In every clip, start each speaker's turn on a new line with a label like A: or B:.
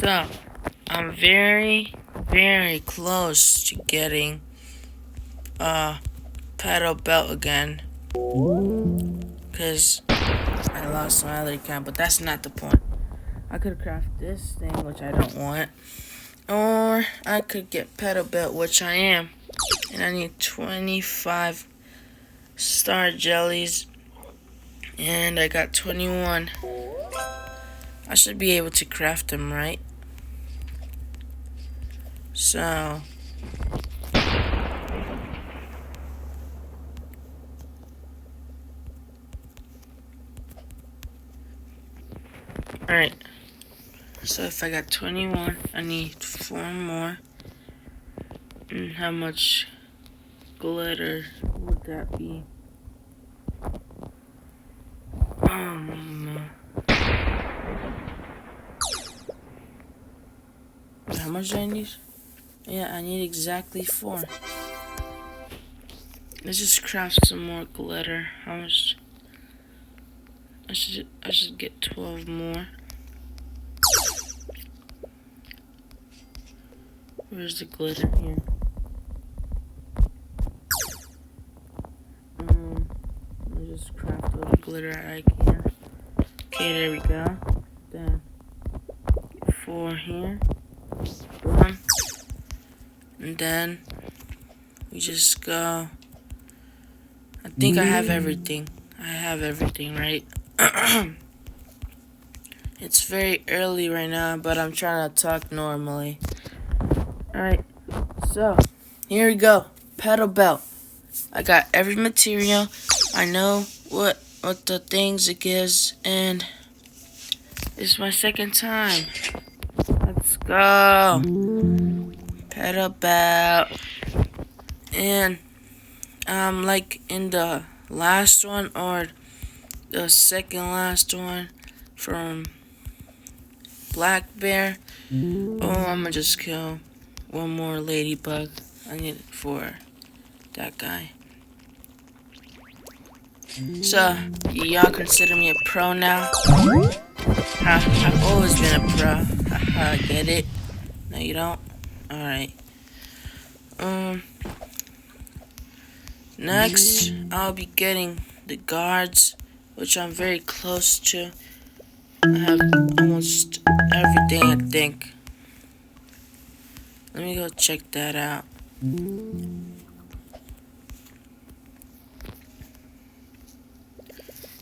A: So, I'm very, very close to getting Petal belt again. Because I lost my other account, but that's not the point. I could craft this thing, which I don't want. Or I could get Petal belt, which I am. And I need 25 star jellies. And I got 21. I should be able to craft them, right? So, alright. So if I got 21, I need 4 more. And how much glitter would that be? How much do I need? Yeah, I need exactly 4. Let's just craft some more glitter. How much? I should get 12 more. Where's the glitter here? Let me just craft all the glitter I can. Okay, there we go. Then 4 here. Boom. And then we just go. I think I have everything. I have everything, right? It's very early right now, but I'm trying to talk normally. Alright, so here we go. Petal belt. I got every material. I know what the things it gives, and it's my second time. Let's go. Petal belt. And like in the last one or the second last one from Black Bear. Oh, I'm gonna just kill one more ladybug. I need it for that guy. So, y'all consider me a pro now? I've always been a pro. Haha, get it? No, you don't? Alright. Next, I'll be getting the guards, which I'm very close to. I have almost everything, I think. Let me go check that out.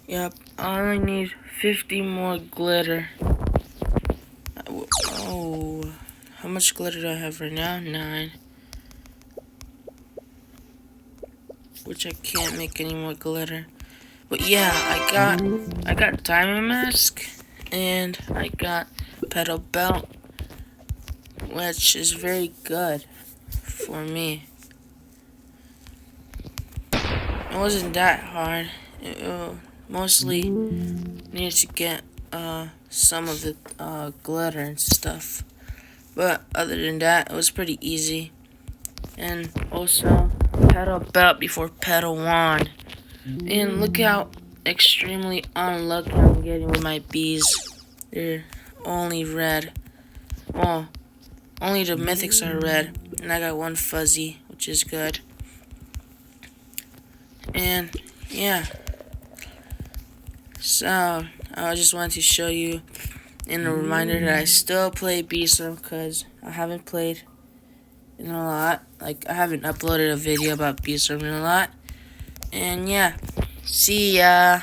A: Yep, I only need 50 more glitter. Oh, how much glitter do I have right now? 9. Which I can't make any more glitter. But yeah, I got diamond mask and I got petal belt, which is very good for me. It wasn't that hard. It mostly needed to get some of the glitter and stuff. But other than that, it was pretty easy. And also, petal belt before petal wand. And look how extremely unlucky I'm getting with my bees. They're only red. Well, only the mythics are red. And I got 1 fuzzy, which is good. And yeah. So, I just wanted to show you and a reminder that I still play Beastrom because I haven't played in a lot. Like, I haven't uploaded a video about Beastrom in a lot. And yeah, see ya.